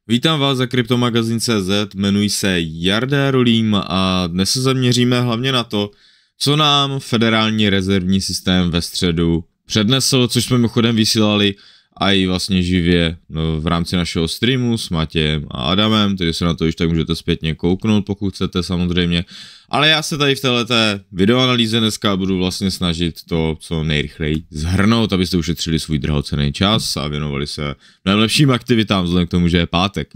Vítám vás za Kryptomagazín.cz, jmenuji se Jarda Rolím a dnes se zaměříme hlavně na to, co nám Federální rezervní systém ve středu přednesl, což jsme mimochodem vysílali a i vlastně živě v rámci našeho streamu s Matějem a Adamem, takže se na to už tak můžete zpětně kouknout, pokud chcete samozřejmě. Ale já se tady v této videoanalýze dneska budu vlastně snažit to co nejrychleji zhrnout, abyste ušetřili svůj drahocenný čas a věnovali se mnohem lepším aktivitám, vzhledem k tomu, že je pátek.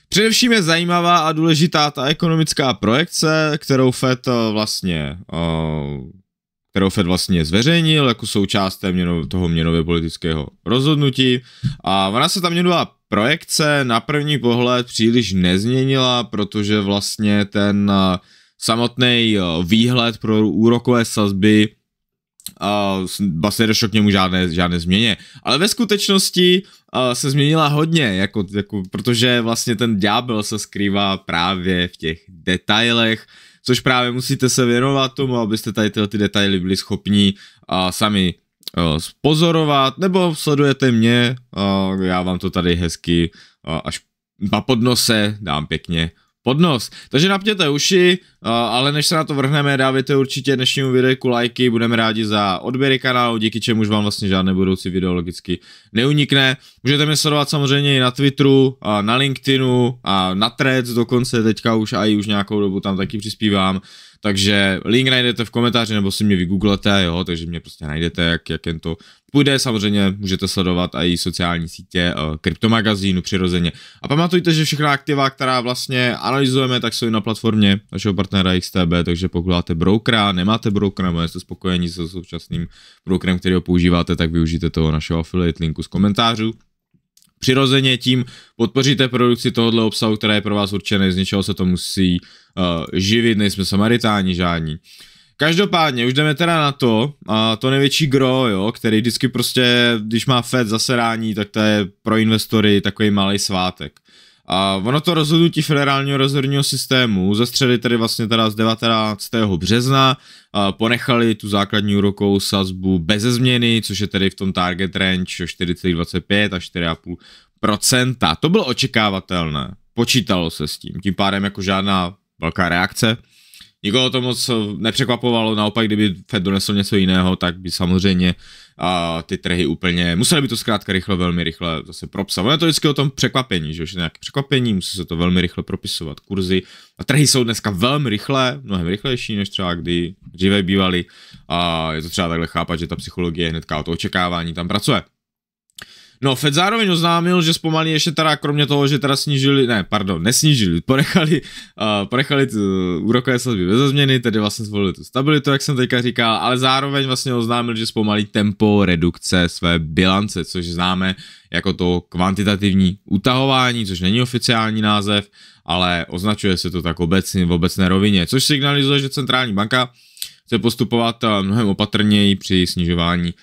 Především je zajímavá a důležitá ta ekonomická projekce, kterou Fed vlastně zveřejnil jako součást toho měnově politického rozhodnutí. A ona se ta měnová projekce na první pohled příliš nezměnila, protože vlastně ten samotný výhled pro úrokové sazby vlastně došlo k němu žádné změně. Ale ve skutečnosti se změnila hodně, protože vlastně ten ďábel se skrývá právě v těch detailech, což právě musíte se věnovat tomu, abyste tady tyhle detaily byli schopni sami pozorovat, nebo sledujete mě, já vám to tady hezky až na podnose dám pěkně pod nos. Takže napněte uši, ale než se na to vrhneme, dávajte určitě dnešnímu videu lajky, budeme rádi za odběry kanálu, díky čemuž vám vlastně žádné budoucí video logicky neunikne. Můžete mě sledovat samozřejmě i na Twitteru, na LinkedInu a na Threads dokonce, teďka už nějakou dobu tam taky přispívám. Takže link najdete v komentáři, nebo si mě vygooglete, jo, takže mě prostě najdete, jak jen to půjde. Samozřejmě můžete sledovat i sociální sítě Kryptomagazínu přirozeně. A pamatujte, že všechna aktiva, která vlastně analyzujeme, tak jsou na platformě našeho partnera XTB, takže pokud máte brokera, nemáte brokera, nebo jste spokojení se současným brokerem, který ho používáte, tak využijte toho našeho affiliate linku z komentářů. Přirozeně tím podpoříte produkci tohoto obsahu, která je pro vás určený, z něčeho se to musí živit, nejsme Samaritáni žádní. Každopádně, už jdeme teda na to největší gro, jo, který vždycky prostě, když má Fed zasedání, tak to je pro investory takový malý svátek. A ono to rozhodnutí Federálního rezervního systému ze středy tedy vlastně z 19. března ponechali tu základní úrokovou sazbu beze změny, což je tedy v tom target range 4,25 a 4,5%. To bylo očekávatelné, počítalo se s tím pádem jako žádná velká reakce. Nikoho to moc nepřekvapovalo, naopak kdyby Fed donesl něco jiného, tak by samozřejmě ty trhy úplně, museli by to zkrátka velmi rychle zase propsat. Ono je to vždycky o tom překvapení, že už je nějaké překvapení, musí se to velmi rychle propisovat, kurzy. A trhy jsou dneska velmi rychle, mnohem rychlejší, než třeba kdy dříve bývaly. A je to třeba takhle chápat, že ta psychologie hnedka o to očekávání tam pracuje. No, Fed zároveň oznámil, že zpomalí ještě teda kromě toho, že teda nesnížili, ponechali ty úrokové sazby bez změny, tedy vlastně zvolili tu stabilitu, jak jsem teďka říkal, ale zároveň vlastně oznámil, že zpomalí tempo redukce své bilance, což známe jako to kvantitativní utahování, což není oficiální název, ale označuje se to tak obecně v obecné rovině, což signalizuje, že centrální banka chce postupovat mnohem opatrněji při snižování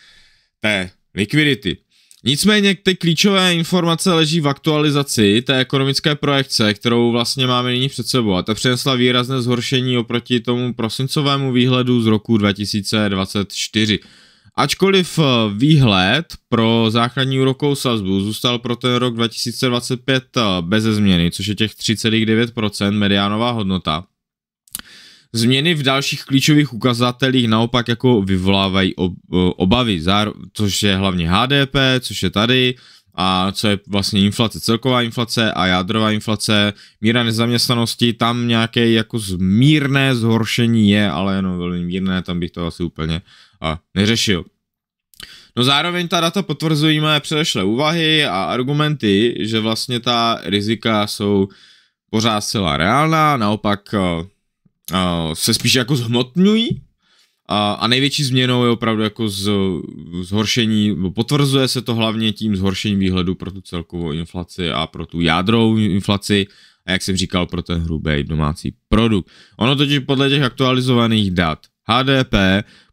té likvidity. Nicméně ty klíčové informace leží v aktualizaci té ekonomické projekce, kterou vlastně máme nyní před sebou, a ta přinesla výrazné zhoršení oproti tomu prosincovému výhledu z roku 2024. Ačkoliv výhled pro základní úrokovou sazbu zůstal pro ten rok 2025 beze změny, což je těch 3,9% mediánová hodnota, změny v dalších klíčových ukazatelích naopak jako vyvolávají obavy, což je hlavně HDP, což je tady, a co je vlastně inflace, celková inflace a jádrová inflace, míra nezaměstnanosti, tam nějaké jako mírné zhoršení je, ale jenom velmi mírné, tam bych to asi úplně neřešil. No zároveň ta data potvrzují moje předešlé úvahy a argumenty, že vlastně ta rizika jsou pořád zcela reálná, naopak se spíš jako zhmotňují a největší změnou je opravdu jako zhoršení, potvrzuje se to hlavně tím zhoršením výhledu pro tu celkovou inflaci a pro tu jádrovou inflaci a jak jsem říkal pro ten hrubý domácí produkt. Ono totiž podle těch aktualizovaných dat HDP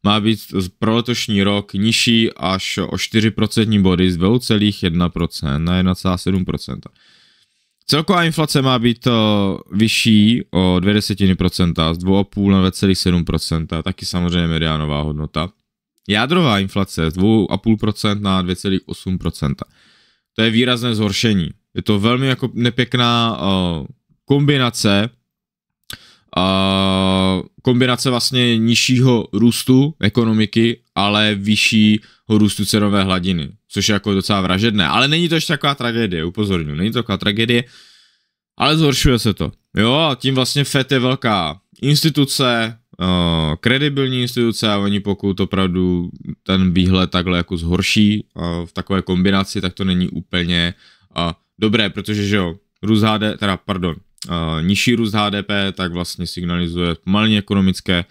má být pro letošní rok nižší až o 4% body z 2,1% na 1,7%. Celková inflace má být vyšší o 0,2%, z 2,5 na 2,7%, taky samozřejmě mediánová hodnota. Jádrová inflace z 2,5% na 2,8%. To je výrazné zhoršení. Je to velmi jako nepěkná kombinace, kombinace vlastně nižšího růstu ekonomiky, ale vyššího růstu cenové hladiny, což je jako docela vražedné, ale není to ještě taková tragédie, upozorňuji, není to taková tragédie, ale zhoršuje se to, jo, a tím vlastně FED je velká instituce, kredibilní instituce a oni pokud opravdu ten výhled takhle jako zhorší v takové kombinaci, tak to není úplně dobré, protože že jo, nižší růst HDP tak vlastně signalizuje zpomalení ekonomické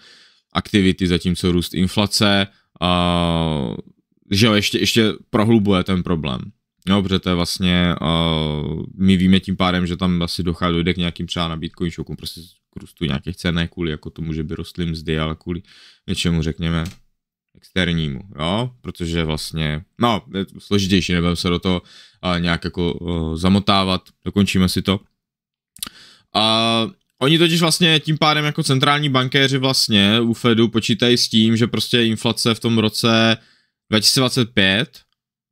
aktivity, zatímco růst inflace, že jo, ještě prohlubuje ten problém. No, protože to je vlastně, my víme tím pádem, že tam asi dojde k nějakým třeba nabídkovým šokům, prostě k růstu nějakých cen, ne kvůli jako tomu, že by rostly mzdy, ale kvůli něčemu, řekněme, externímu, jo, protože vlastně, no, je to složitější, nebudeme se do toho nějak jako zamotávat, dokončíme si to. Oni totiž vlastně tím pádem jako centrální bankéři vlastně u Fedu počítají s tím, že prostě inflace v tom roce 2025,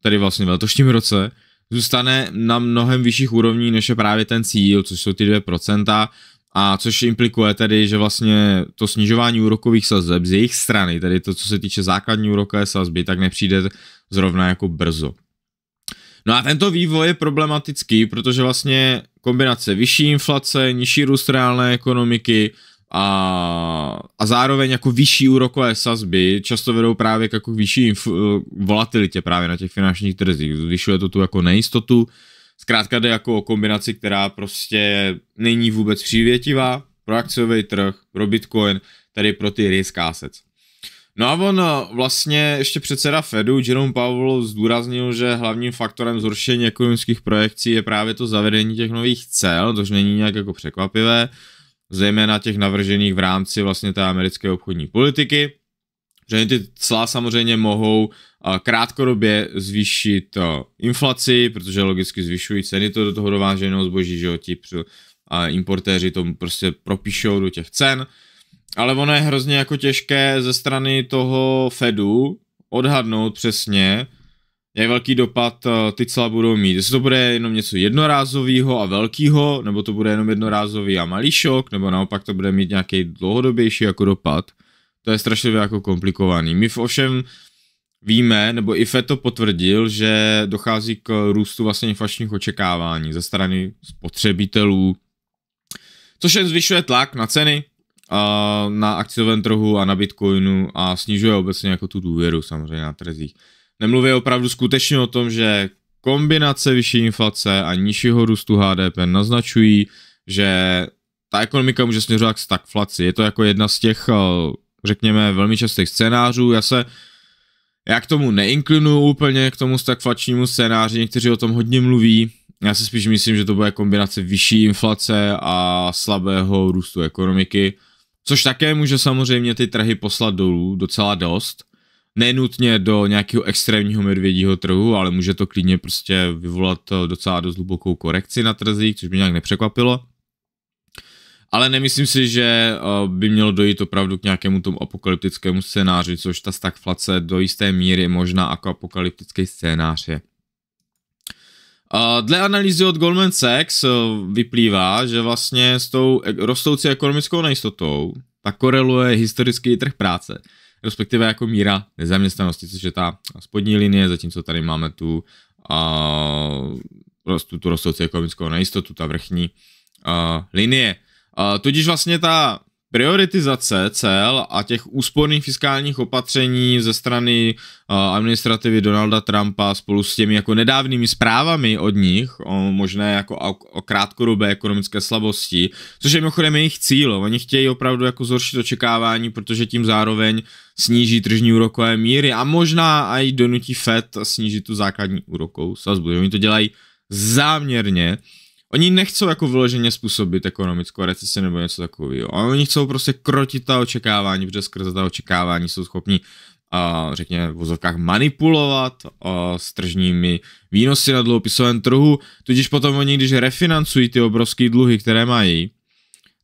tedy vlastně v letošním roce, zůstane na mnohem vyšších úrovní, než je právě ten cíl, což jsou ty 2%, a což implikuje tedy, že vlastně to snižování úrokových sazeb z jejich strany, tedy to, co se týče základní úrokové sazby, tak nepřijde zrovna jako brzo. No a tento vývoj je problematický, protože vlastně kombinace vyšší inflace, nižší růst reálné ekonomiky a zároveň jako vyšší úrokové sazby často vedou právě k jako vyšší volatilitě právě na těch finančních trzích. Zvyšuje to tu jako nejistotu. Zkrátka jde jako o kombinaci, která prostě není vůbec přívětivá pro akciový trh, pro Bitcoin, tedy pro ty risk assets. No a on vlastně ještě předseda Fedu, Jerome Powell, zdůraznil, že hlavním faktorem zhoršení ekonomických projekcí je právě to zavedení těch nových cel, což není nějak jako překvapivé, zejména těch navržených v rámci vlastně té americké obchodní politiky, že ty cla samozřejmě mohou krátkodobě zvýšit inflaci, protože logicky zvyšují ceny do toho dováženého zboží, že jo, ti importéři to prostě propíšou do těch cen, ale ono je hrozně jako těžké ze strany toho Fedu odhadnout přesně, jak velký dopad ty cla budou mít. Jestli to bude jenom něco jednorázového a velkého, nebo to bude jenom jednorázový a malý šok, nebo naopak to bude mít nějaký dlouhodobější jako dopad, to je strašně jako komplikovaný. My ovšem víme, nebo i Fed to potvrdil, že dochází k růstu vlastně inflačních očekávání ze strany spotřebitelů, což jen zvyšuje tlak na ceny, na akciovém trhu a na Bitcoinu a snižuje obecně jako tu důvěru samozřejmě na trzích. Nemluví opravdu skutečně o tom, že kombinace vyšší inflace a nižšího růstu HDP naznačují, že ta ekonomika může směřovat k stagflaci. Je to jako jedna z těch, řekněme, velmi častých scénářů. Já k tomu neinklinuju úplně, k tomu stagflačnímu scénáři, někteří o tom hodně mluví. Já si spíš myslím, že to bude kombinace vyšší inflace a slabého růstu ekonomiky, což také může samozřejmě ty trhy poslat dolů docela dost. Nenutně do nějakého extrémního medvědího trhu, ale může to klidně prostě vyvolat docela dost hlubokou korekci na trzích, což by nějak nepřekvapilo. Ale nemyslím si, že by mělo dojít opravdu k nějakému tomu apokalyptickému scénáři, což ta stagflace do jisté míry možná jako apokalyptický scénář je. Dle analýzy od Goldman Sachs vyplývá, že vlastně s tou rostoucí ekonomickou nejistotou tak koreluje historický trh práce, respektive jako míra nezaměstnanosti, což je ta spodní linie, zatímco tady máme tu rostoucí ekonomickou nejistotu, ta vrchní linie. Tudíž vlastně ta prioritizace cel a těch úsporných fiskálních opatření ze strany administrativy Donalda Trumpa spolu s těmi jako nedávnými zprávami od nich o možné jako o krátkodobé ekonomické slabosti, což je mimochodem jejich cíl. Oni chtějí opravdu jako zhoršit očekávání, protože tím zároveň sníží tržní úrokové míry a možná i donutí Fed snížit tu základní úrokovou sazbu. Oni to dělají záměrně. Oni nechcou jako vyloženě způsobit ekonomickou recesi nebo něco takového. A oni chcou prostě krotit ta očekávání, protože skrze ta očekávání jsou schopni, řekněme, v vozovkách manipulovat s tržními výnosy na dluhopisovém trhu. Tudíž potom oni, když refinancují ty obrovské dluhy, které mají,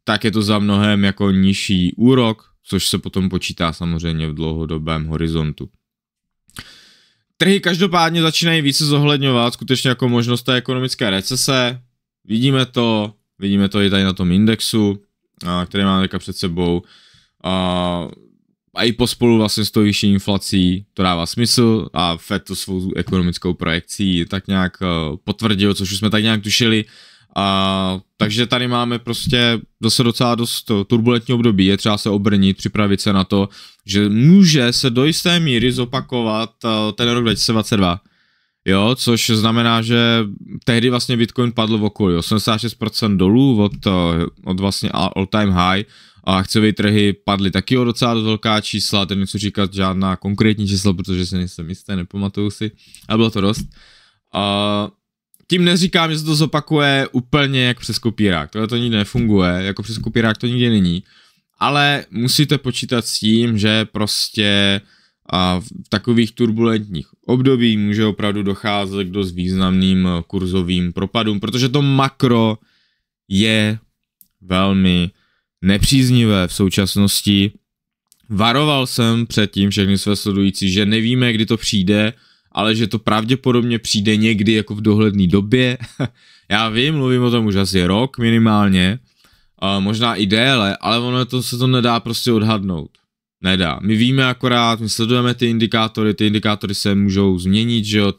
tak je to za mnohem jako nižší úrok, což se potom počítá samozřejmě v dlouhodobém horizontu. Trhy každopádně začínají více zohledňovat skutečně jako možnost té ekonomické recese. Vidíme to i tady na tom indexu, který máme teďka před sebou. A i pospolu vlastně s tou vyšší inflací to dává smysl a Fed to svou ekonomickou projekcí tak nějak potvrdil, což už jsme tak nějak tušili. Takže tady máme prostě zase docela dost turbulentní období, je třeba se obrnit, připravit se na to, že může se do jisté míry zopakovat ten rok 2022. Jo, což znamená, že tehdy vlastně Bitcoin padl v okolí 86% dolů od vlastně all time high a akciové trhy padly taky o docela dost velká čísla, teď nechci říkat žádná konkrétní čísla, protože si nejsem jistý, nepamatuju si, ale bylo to dost. Tím neříkám, že se to zopakuje úplně jak přes kopírák, tohle to nikdy nefunguje, jako přes kopírák to nikdy není, ale musíte počítat s tím, že prostě v takových turbulentních období může opravdu docházet k dost významným kurzovým propadům, protože to makro je velmi nepříznivé v současnosti. Varoval jsem předtím všechny své sledující, že nevíme, kdy to přijde, ale že to pravděpodobně přijde někdy jako v dohledné době. Já vím, mluvím o tom už asi rok minimálně, možná i déle, ale ono se to nedá prostě odhadnout. Nedá. My víme akorát, my sledujeme ty indikátory se můžou změnit, že jo,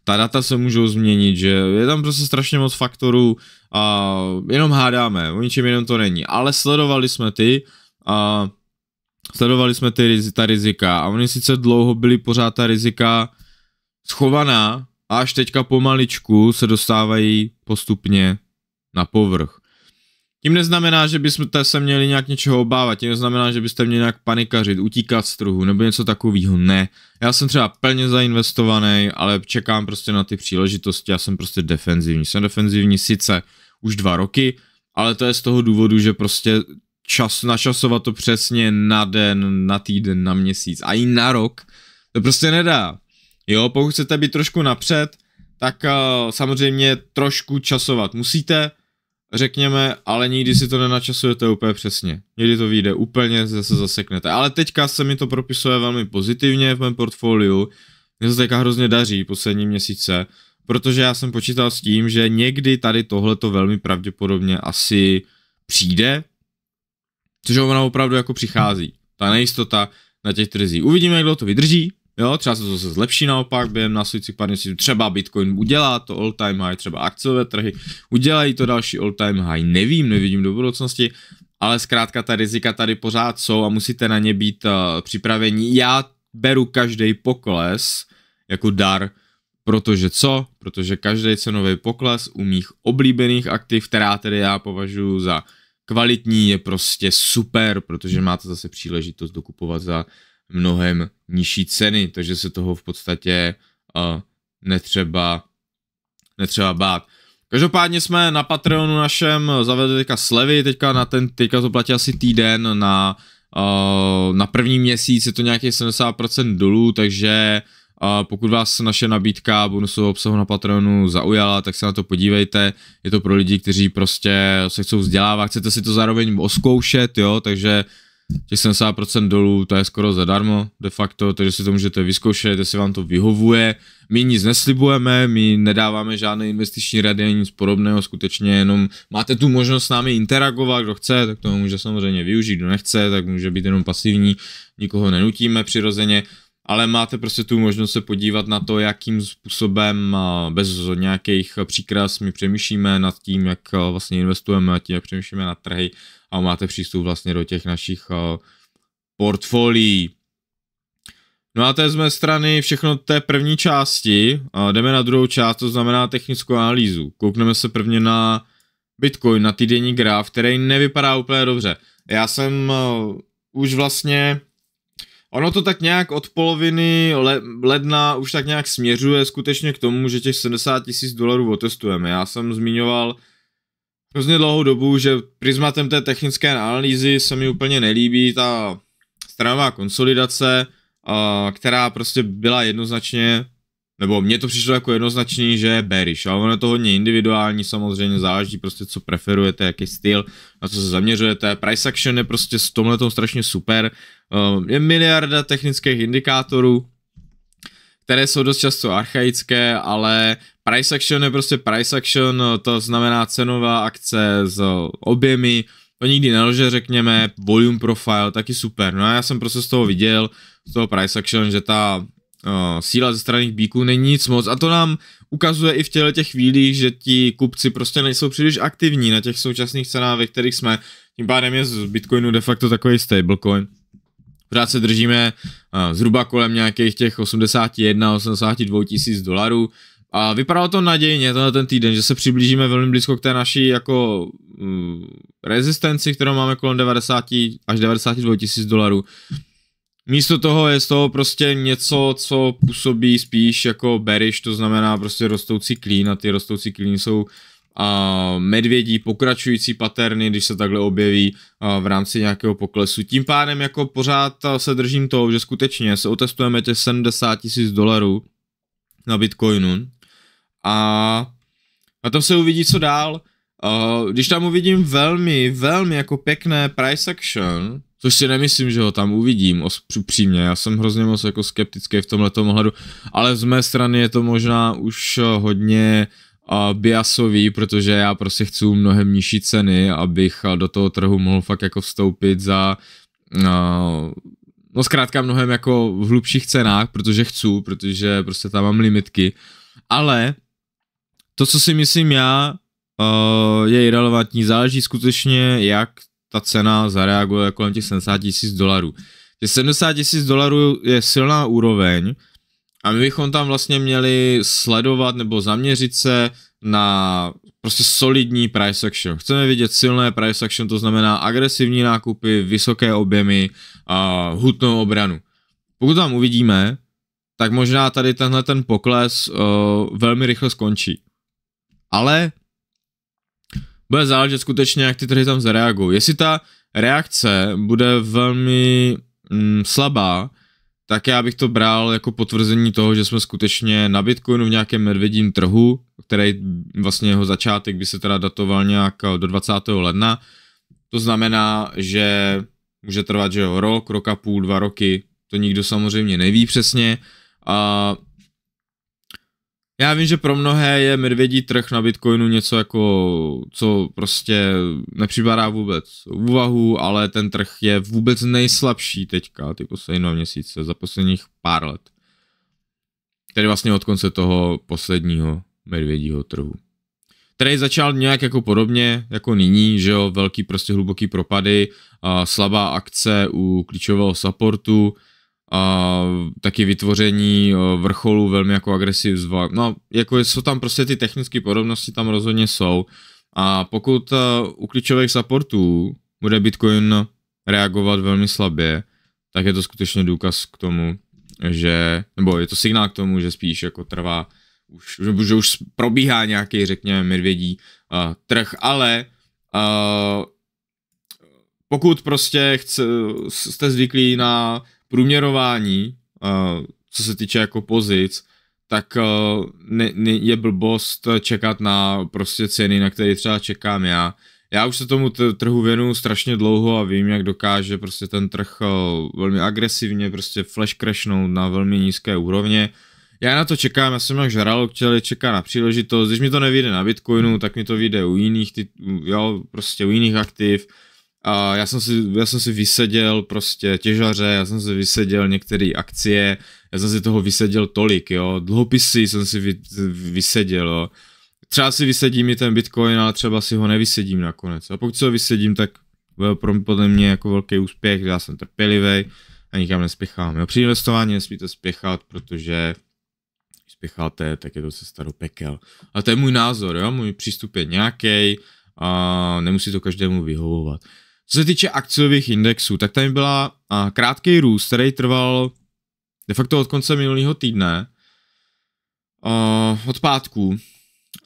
ta data se můžou změnit, že je tam prostě strašně moc faktorů a jenom hádáme, o ničem jenom to není, ale sledovali jsme ta rizika a oni sice dlouho byli pořád ta rizika schovaná a až teďka pomaličku se dostávají postupně na povrch. Tím neznamená, že byste se měli nějak něčeho obávat, tím neznamená, že byste měli nějak panikařit, utíkat z trhu nebo něco takového, ne. Já jsem třeba plně zainvestovaný, ale čekám prostě na ty příležitosti, já jsem prostě defenzivní. Jsem defenzivní sice už 2 roky, ale to je z toho důvodu, že prostě načasovat to přesně na den, na týden, na měsíc a i na rok, to prostě nedá. Jo, pokud chcete být trošku napřed, tak samozřejmě trošku časovat musíte, řekněme, ale nikdy si to nenačasujete úplně přesně. Někdy to vyjde úplně, zase zaseknete. Ale teďka se mi to propisuje velmi pozitivně v mém portfoliu. Mně se teďka hrozně daří poslední měsíce, protože já jsem počítal s tím, že někdy tady tohleto velmi pravděpodobně asi přijde, což ona opravdu jako přichází. Ta nejistota na těch trzích. Uvidíme, jak dlouho to vydrží. Jo, třeba se to zase zlepší naopak během následujících pár měsíců. Třeba Bitcoin udělá to all time high, třeba akciové trhy udělají to další all time high. Nevidím do budoucnosti, ale zkrátka ta rizika tady pořád jsou a musíte na ně být připraveni. Já beru každý pokles jako dar, protože každý cenový pokles u mých oblíbených aktiv, která tedy já považuji za kvalitní, je prostě super, protože máte zase příležitost dokupovat za mnohem nižší ceny, takže se toho v podstatě netřeba bát. Každopádně jsme na Patreonu našem zavedli teďka slevy, teďka to platí asi týden, na první měsíc je to nějakých 70% dolů, takže pokud vás naše nabídka bonusového obsahu na Patreonu zaujala, tak se na to podívejte, je to pro lidi, kteří prostě se chcou vzdělávat, chcete si to zároveň oskoušet, jo, takže těch 70% dolů, to je skoro zadarmo de facto, takže si to můžete vyzkoušet, jestli vám to vyhovuje. My nic neslibujeme, my nedáváme žádné investiční rady ani nic podobného, skutečně jenom máte tu možnost s námi interagovat, kdo chce, tak to může samozřejmě využít, kdo nechce, tak může být jenom pasivní, nikoho nenutíme přirozeně, ale máte prostě tu možnost se podívat na to, jakým způsobem bez nějakých příkras my přemýšlíme nad tím, jak vlastně investujeme, a tím, jak přemýšlíme na trhy a máte přístup vlastně do těch našich portfolií. No a to je z mé strany všechno té první části. Jdeme na druhou část, to znamená technickou analýzu. Koukneme se prvně na Bitcoin, na týdenní graf, který nevypadá úplně dobře. Já jsem už vlastně... Ono to tak nějak od poloviny ledna už tak nějak směřuje skutečně k tomu, že těch $70,000 otestujeme. Já jsem zmiňoval hrozně dlouhou dobu, že prismatem té technické analýzy se mi úplně nelíbí ta stranová konsolidace, která prostě byla jednoznačně, nebo mně to přišlo jako jednoznačný, že je bearish, ale ono je to hodně individuální, samozřejmě záleží prostě co preferujete, jaký styl, na co se zaměřujete, price action je prostě s tomhletom strašně super, je miliarda technických indikátorů, které jsou dost často archaické, ale price action je prostě price action, to znamená cenová akce s objemy, to nikdy nelže, řekněme, volume profile, taky super. No a já jsem prostě z toho viděl, z toho price action, že ta síla ze strany bíků není nic moc a to nám ukazuje i v těch chvílích, že ti kupci prostě nejsou příliš aktivní na těch současných cenách, ve kterých jsme. Tím pádem je z Bitcoinu de facto takový stablecoin. Pořád se držíme zhruba kolem nějakých těch 81-82 tisíc dolarů a vypadalo to nadějně ten týden, že se přiblížíme velmi blízko k té naší jako rezistenci, kterou máme kolem 90 až 92 tisíc dolarů. Místo toho je z toho prostě něco, co působí spíš jako bearish, to znamená prostě rostoucí klín a ty rostoucí klíny jsou medvědí pokračující paterny, když se takhle objeví v rámci nějakého poklesu. Tím pádem jako pořád se držím toho, že skutečně se otestujeme těch 70 tisíc dolarů na Bitcoinu a na tom se uvidí, co dál. Když tam uvidím velmi jako pěkné price action, což si nemyslím, že ho tam uvidím, upřímně, já jsem hrozně moc jako skeptický v tomhletom ohledu, ale z mé strany je to možná už hodně biasový, protože já prostě chci mnohem nižší ceny, abych do toho trhu mohl fakt jako vstoupit za no zkrátka mnohem jako v hlubších cenách, protože prostě tam mám limitky, ale to, co si myslím já, je irelevantní, záleží skutečně, jak ta cena zareaguje kolem těch 70 tisíc dolarů. Těch 70 tisíc dolarů je silná úroveň a my bychom tam vlastně měli sledovat nebo zaměřit se na prostě solidní price action. Chceme vidět silné price action, to znamená agresivní nákupy, vysoké objemy a hutnou obranu. Pokud tam uvidíme, tak možná tady tenhle ten pokles velmi rychle skončí. Ale bude záležet skutečně, jak ty trhy tam zareagují. Jestli ta reakce bude velmi slabá, tak já bych to bral jako potvrzení toho, že jsme skutečně na Bitcoinu v nějakém medvědím trhu, který vlastně jeho začátek by se teda datoval nějak do 20. ledna. To znamená, že může trvat, že jo, rok a půl, 2 roky, to nikdo samozřejmě neví přesně. A já vím, že pro mnohé je medvědí trh na Bitcoinu něco jako, co prostě nepřipadá vůbec v úvahu, ale ten trh je vůbec nejslabší teďka, ty poslední 2 měsíce, za posledních pár let. Tedy vlastně od konce toho posledního medvědího trhu. Který začal nějak jako podobně, jako nyní, že jo, velký prostě hluboký propady, slabá akce u klíčového supportu, taky vytvoření vrcholu velmi jako agresivní, no jako jsou tam prostě ty technické podobnosti tam rozhodně jsou a pokud u klíčových supportů bude Bitcoin reagovat velmi slabě, tak je to skutečně důkaz k tomu, že, nebo je to signál k tomu, že spíš jako trvá, že už probíhá nějaký, řekněme, medvědí trh, ale pokud prostě jste zvyklí na průměrování, co se týče jako pozic, tak je blbost čekat na prostě ceny, na které třeba čekám já. Já už se tomu trhu věnuju strašně dlouho a vím, jak dokáže prostě ten trh velmi agresivně prostě flash crashnout na velmi nízké úrovně. Já na to čekám, já jsem jak žralok, který čeká na příležitost, když mi to nevyjde na Bitcoinu, tak mi to vyjde u jiných, prostě u jiných aktiv. Já jsem si vyseděl prostě těžaře, já jsem si vyseděl některé akcie, já jsem si toho vyseděl tolik, jo, dluhopisy jsem si vyseděl, jo. Třeba si vysedím i ten Bitcoin, ale třeba si ho nevysedím nakonec. A pokud si ho vysedím, tak bude podle mě jako velký úspěch, já jsem trpělivý a nikam nespěchám. Jo. Při investování nesmíte spěchat, protože když spěcháte, tak je to cesta do pekel. A to je můj názor, jo, můj přístup je nějaký a nemusí to každému vyhovovat. Co se týče akciových indexů, tak tam byla krátký růst, který trval de facto od konce minulého týdne, od pátku.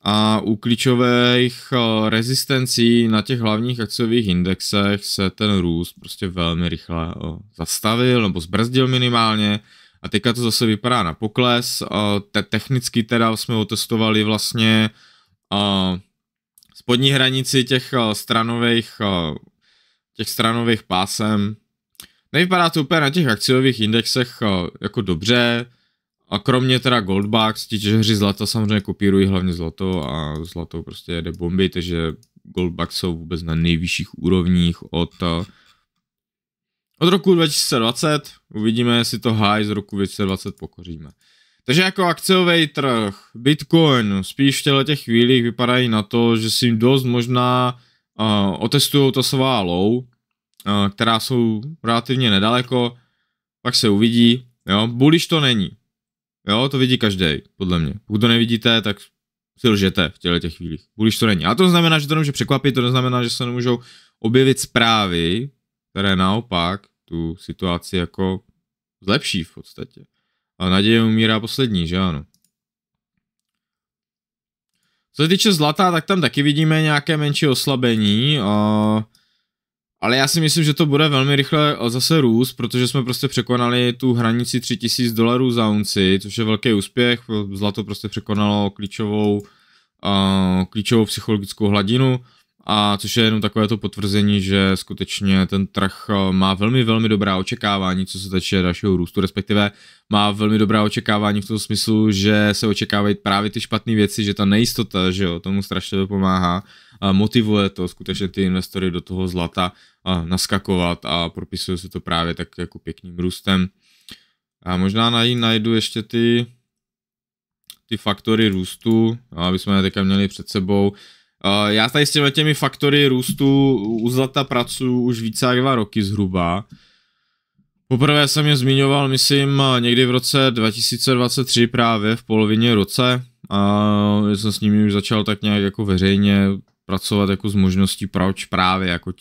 A u klíčových rezistencí na těch hlavních akciových indexech se ten růst prostě velmi rychle zastavil nebo zbrzdil minimálně. A teďka to zase vypadá na pokles. Technicky teda jsme otestovali vlastně spodní hranici těch stranových pásem. Nevypadá to úplně na těch akciových indexech jako dobře. A kromě teda Goldbugs, ti těžaři zlata samozřejmě kopírují hlavně zlato a zlato prostě jede bomby, takže Goldbugs jsou vůbec na nejvyšších úrovních od roku 2020. Uvidíme, jestli to high z roku 2020 pokoříme. Takže jako akciový trh, Bitcoin, spíš v těch chvílích vypadají na to, že si dost možná otestujou to svá low, která jsou relativně nedaleko, pak se uvidí, jo, bullish to není, jo, to vidí každý, podle mě, pokud to nevidíte, tak si lžete v těch chvílích, bullish to není, a to znamená, že to nemůže překvapit, to znamená, že se nemůžou objevit zprávy, které naopak tu situaci jako zlepší v podstatě. A naděje umírá poslední, že ano. Co se týče zlata, tak tam taky vidíme nějaké menší oslabení, ale já si myslím, že to bude velmi rychle zase růst, protože jsme prostě překonali tu hranici $3000 za unci, což je velký úspěch, zlato prostě překonalo klíčovou psychologickou hladinu, a což je jenom takové to potvrzení, že skutečně ten trh má velmi, velmi dobrá očekávání, co se týče dalšího růstu, respektive má velmi dobrá očekávání v tom smyslu, že se očekávají právě ty špatné věci, že ta nejistota, že jo, tomu strašně pomáhá, a motivuje to skutečně ty investory do toho zlata naskakovat a propisuje se to právě tak jako pěkným růstem. A možná najdu ještě ty faktory růstu, aby jsme je teďka měli před sebou. Já tady s těmi faktory růstu u zlata pracuji už více jak 2 roky zhruba. Poprvé jsem je zmiňoval, myslím, někdy v roce 2023 právě v polovině roce. A jsem s nimi už začal tak nějak jako veřejně pracovat jako s možností, proč právě jako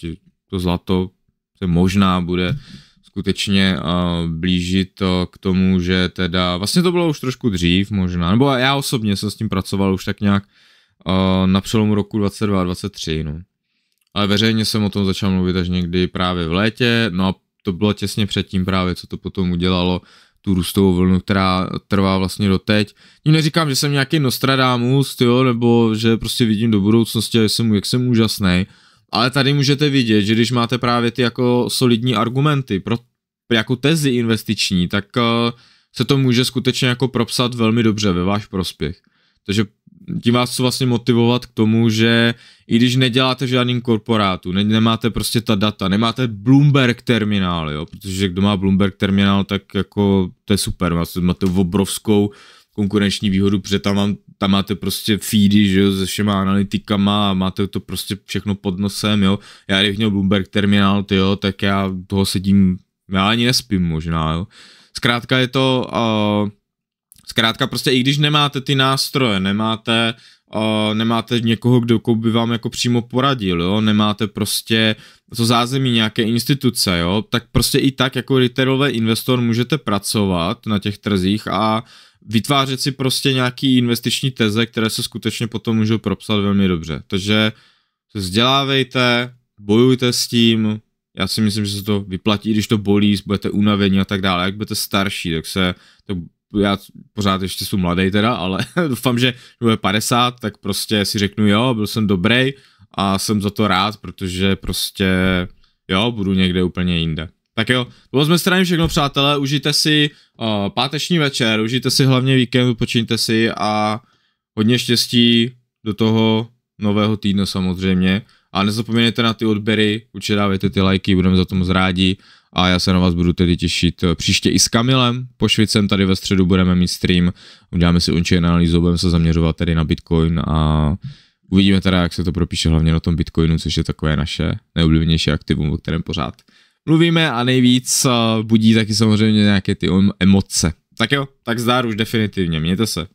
to zlato se možná bude skutečně blížit k tomu, že teda, vlastně to bylo už trošku dřív možná, nebo já osobně jsem s tím pracoval už tak nějak na přelomu roku 22 a 23, no. Ale veřejně jsem o tom začal mluvit až někdy právě v létě, no a to bylo těsně předtím právě, co to potom udělalo, tu růstovou vlnu, která trvá vlastně doteď. Tím neříkám, že jsem nějaký Nostradamus, jo, nebo že prostě vidím do budoucnosti, jak jsem úžasnej, ale tady můžete vidět, že když máte právě ty jako solidní argumenty pro jako tezi investiční, tak se to může skutečně jako propsat velmi dobře ve váš prospěch. Takže tím vás chci vlastně motivovat k tomu, že i když neděláte v žádným korporátu, nemáte prostě ta data, nemáte Bloomberg terminál, jo, protože kdo má Bloomberg terminál, tak jako to je super, máte obrovskou konkurenční výhodu, protože tam máte prostě feedy, že jo, se všema analytikama a máte to prostě všechno pod nosem, jo. Já když měl Bloomberg terminál, tyjo, tak já toho sedím, já ani nespím možná, jo. Zkrátka je to, zkrátka prostě i když nemáte ty nástroje, nemáte někoho, kdo by vám jako přímo poradil, jo, nemáte prostě to zázemí nějaké instituce, jo, tak prostě i tak jako retailový investor můžete pracovat na těch trzích a vytvářet si prostě nějaký investiční teze, které se skutečně potom můžou propsat velmi dobře. Takže se vzdělávejte, bojujte s tím, já si myslím, že se to vyplatí, když to bolí, budete unavení a tak dále, jak budete starší, já pořád ještě jsem mladý teda, ale doufám, že bude 50, tak prostě si řeknu jo, byl jsem dobrý a jsem za to rád, protože prostě jo, budu někde úplně jinde. Tak jo, bylo z mé strany všechno, přátelé, užijte si páteční večer, užijte si hlavně víkend, počíňte si a hodně štěstí do toho nového týdne samozřejmě. A nezapomeňte na ty odběry, určitě dávejte ty lajky, budeme za to moc rádi. A já se na vás budu tedy těšit příště i s Kamilem. Po Švicem tady ve středu budeme mít stream, uděláme si on-chain analýzu, budeme se zaměřovat tedy na Bitcoin a uvidíme teda, jak se to propíše hlavně na tom Bitcoinu, což je takové naše nejoblíbenější aktivum, o kterém pořád mluvíme a nejvíc budí taky samozřejmě nějaké ty emoce. Tak jo, tak zdár už definitivně, mějte se.